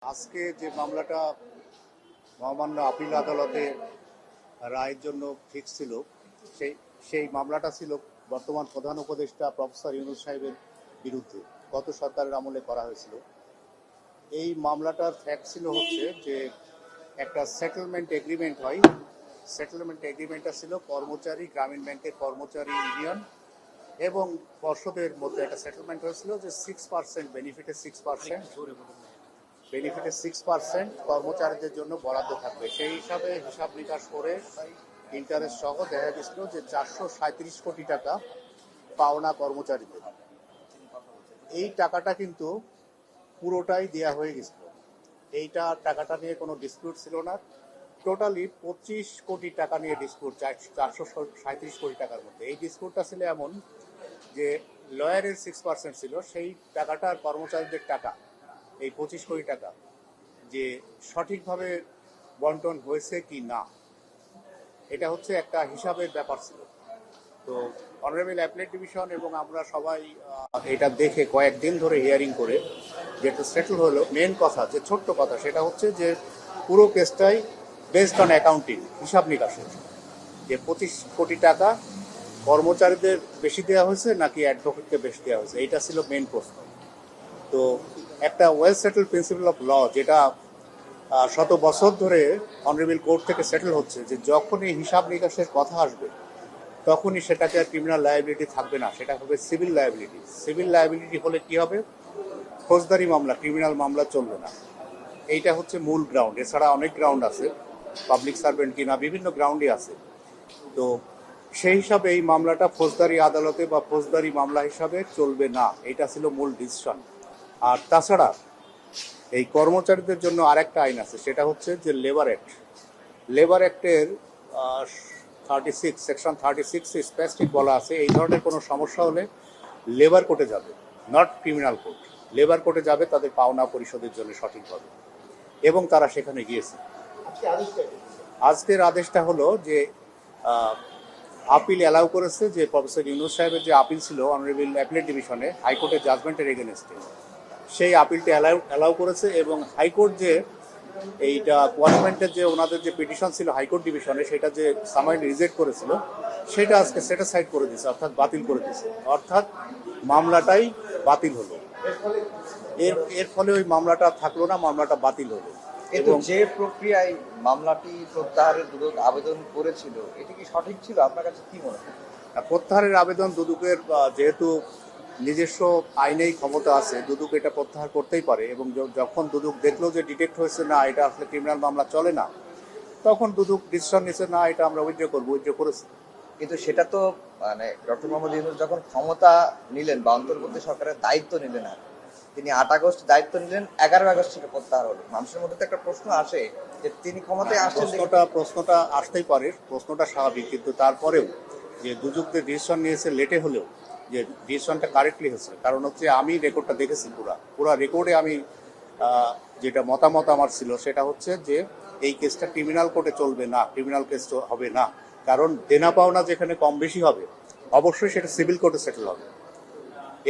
আজকে যে মামলাটা মহামান্য আপিল আদালতে রায়ের জন্য ফিক্স ছিল, সেই সেই মামলাটা ছিল বর্তমান প্রধান উপদেষ্টা প্রফেসর ইউনূস সাহেবের বিরুদ্ধে গত সরকারের আমলে করা হয়েছিল। এই মামলাটার ফ্যাক্ট ছিল হচ্ছে যে একটা সেটেলমেন্ট এগ্রিমেন্ট হয়। সেটেলমেন্ট এগ্রিমেন্টটা ছিল কর্মচারী, গ্রামীণ ব্যাংকের কর্মচারী ইউনিয়ন এবং পর্ষদের মধ্যে একটা সেটেলমেন্ট হয়েছিল যে 6% বেনিফিটের 6% কর্মচারীদের জন্য বরাদ্দ থাকবে। সেই হিসাবে হিসাব নিকাশ করে ইন্টারেস্ট সহ দেখা গেছিল যে 437 কোটি টাকা পাওনা কর্মচারীদের। এই টাকাটা কিন্তু পুরোটাই দেয়া হয়ে গেছিল। টাকাটা নিয়ে কোনো ডিসপিউট ছিল না। টোটালি 25 কোটি টাকা নিয়ে ডিসপিউট, 437 কোটি টাকার মধ্যে। এই ডিসপিউটটা ছিল এমন যে লয়ারের 6% ছিল, সেই টাকাটা আর কর্মচারীদের টাকা, এই 25 কোটি টাকা যে সঠিকভাবে বন্টন হয়েছে কি না, এটা হচ্ছে একটা হিসাবের ব্যাপার ছিল। তো অনারেবল অ্যাপিলেট ডিভিশন এবং আমরা সবাই এটা দেখে কয়েকদিন ধরে হিয়ারিং করে যেটা সেটেল হলো, মেন কথা যে ছোট্ট কথা সেটা হচ্ছে যে পুরো কেসটাই বেসড অন অ্যাকাউন্টিং, হিসাব নিকাশের, যে 25 কোটি টাকা কর্মচারীদের বেশি দেওয়া হয়েছে নাকি অ্যাডভোকেটকে বেশি দেওয়া হয়েছে, এইটা ছিল মেন প্রশ্ন। তো একটা well settle principle of law, যেটা শত বছর ধরে অনারেবল কোর্ট থেকে সেটেল হচ্ছে, যে যখনই হিসাব নিকাশের কথা আসবে তখনই সেটাকে আর ক্রিমিনাল লায়াবিলিটি থাকবে না, সেটা হবে সিভিল লায়াবিলিটি। সিভিল লায়াবিলিটি হলে কি হবে? ফৌজদারি মামলা, ক্রিমিনাল মামলা চলবে না। এইটা হচ্ছে মূল গ্রাউন্ড। এছাড়া অনেক গ্রাউন্ড আছে, পাবলিক সার্ভেন্ট কিনা বিভিন্ন গ্রাউন্ডই আছে। তো সেই হিসাবে এই মামলাটা ফৌজদারি আদালতে বা ফৌজদারি মামলা হিসাবে চলবে না, এটা ছিল মূল ডিসিশন। আর তাছাড়া এই কর্মচারীদের জন্য আরেকটা আইন আছে, সেটা হচ্ছে যে লেবার অ্যাক্ট। লেবার অ্যাক্টের 36 সেকশন 36 স্পেসিফিক বলা আছে এই ধরনের কোনো সমস্যা হলে লেবার কোর্টে যাবে, নট ক্রিমিনাল কোর্ট। লেবার কোর্টে যাবে তাদের পাওনা পরিশোধের জন্য সঠিকভাবে, এবং তারা সেখানে গিয়েছে। আজকের আদেশটা হলো যে আপিল অ্যালাউ করেছে, যে প্রফেসর ইউনূস সাহেবের যে আপিল ছিল অনারেবল অ্যাপিলেট ডিভিশনে হাইকোর্টের জাজমেন্টের এগেনস্টে, সেই আপিলটা অ্যালাউ করেছে। এবং হাইকোর্ট যে এইটা কোয়ালিমেন্টের যে ওনাদের যে পিটিশন ছিল হাইকোর্ট ডিভিশনে, সেটা যে সামাইন রিজেক্ট করেছিল, সেটা আজকে সেটিসফাইড করে দিয়েছে, অর্থাৎ বাতিল করে দিয়েছে। অর্থাৎ মামলাটাই বাতিল হলো। এর ফলে ওই মামলাটা থাকলো না, মামলাটা বাতিল হলো। এবং যে প্রক্রিয়ায় মামলাটি প্রত্যাহারের দুদক আবেদন করেছিল, এটি কি সঠিক ছিল? আপনার কাছে কি মনে হয়? প্রত্যাহারের আবেদন দুদকের, যেহেতু নিজস্ব আইনেই ক্ষমতা আছে, দুদক এটা প্রত্যাহার করতেই পারে। এবং যখন দুদক দেখলো যে ডিটেক্ট হয়েছে না, এটা আসলে ক্রিমিনাল মামলা চলে না, তখন দুদক ডিসিশন নিয়েছে না এটা আমরা উইথড্র করবো, উইথড্র করেছে। কিন্তু সেটা তো ডক্টর মোহাম্মদ ইউনূস যখন ক্ষমতা নিলেন বা অন্তর্বর্তী সরকারের দায়িত্ব নিলেন, আর তিনি 8 আগস্ট দায়িত্ব নিলেন, 11 আগস্ট থেকে প্রত্যাহার হলো। মানুষের মধ্যে তো একটা প্রশ্ন আসে যে তিনি ক্ষমতায় আসছেন, প্রশ্নটা আসতেই পারে, প্রশ্নটা স্বাভাবিক। কিন্তু তারপরেও যে দুদকদের ডিসিশন নিয়েছে লেটে হলেও, যে ডিসিশনটা কারেক্টলি হয়েছে। কারণ হচ্ছে আমি রেকর্ডটা দেখেছি, পুরা রেকর্ডে আমি যেটা মতামত আমার ছিল সেটা হচ্ছে যে এই কেসটা ক্রিমিনাল কোর্টে চলবে না, ক্রিমিনাল কেস হবে না। কারণ দেনা পাওনা যেখানে কম বেশি হবে, অবশ্যই সেটা সিভিল কোর্টে সেটেল হবে।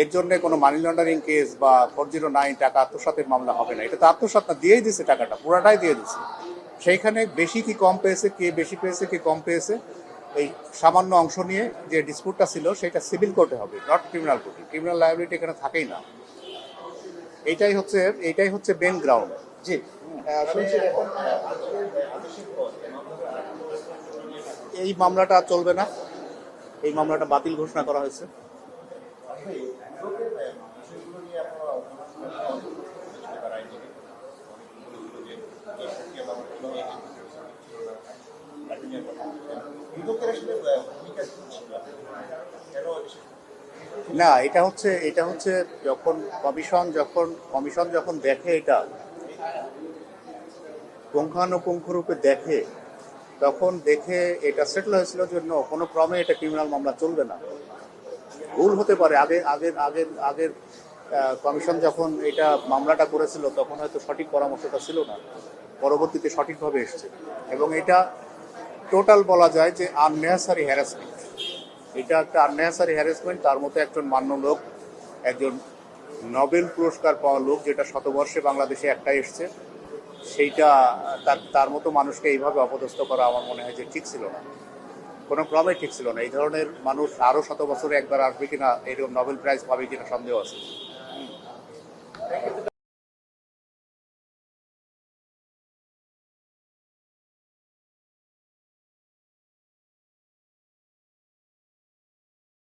এর জন্য কোনো মানি লন্ডারিং কেস বা 409 টাকা আত্মসাতের মামলা হবে না। এটা তো আত্মসাত না, দিয়েই দিচ্ছে, টাকাটা পুরাটাই দিয়ে দিচ্ছে। সেইখানে বেশি কি কম পেয়েছে, কে বেশি পেয়েছে কি কম পেয়েছে, এই সামান্য অংশ নিয়ে যে ডিসপুটটা ছিল সেটা সিভিল কোর্টে হবে, নট ক্রিমিনাল কোর্টে। ক্রিমিনাল লায়াবিলিটি এখানে থাকেই না। এইটাই হচ্ছে মেন গ্রাউন্ড। জি শুনছি। এই মামলাটা চলবে না, এই মামলাটা বাতিল ঘোষণা করা হয়েছে। না, এটা হচ্ছে যখন কমিশন যখন দেখে, এটা পুঙ্খানুপুঙ্খরূপে দেখে, তখন দেখে এটা সেটেল হয়েছিল জন্য কোনো ক্রমে এটা ক্রিমিনাল মামলা চলবে না। ভুল হতে পারে, আগের কমিশন যখন এটা মামলাটা করেছিল তখন হয়তো সঠিক পরামর্শটা ছিল না, পরবর্তীতে সঠিকভাবে এসছে। এবং এটা টোটাল বলা যায় যে আননেসেসারি হ্যারাসমেন্ট। এটা একটা আননেসেসারি হ্যারাসমেন্ট। তার মতো একজন মান্য লোক, একজন নোবেল পুরস্কার পাওয়া লোক, যেটা শতবর্ষে বাংলাদেশে একটা এসছে, সেইটা তার মতো মানুষকে এইভাবে অপদস্থ করা আমার মনে হয় যে ঠিক ছিল না, কোনো ক্রমে ঠিক ছিল না। এই ধরনের মানুষ আরও শত বছরে একবার আসবে কিনা, এরকম নোবেল প্রাইজ পাবে কিনা সন্দেহ আছে।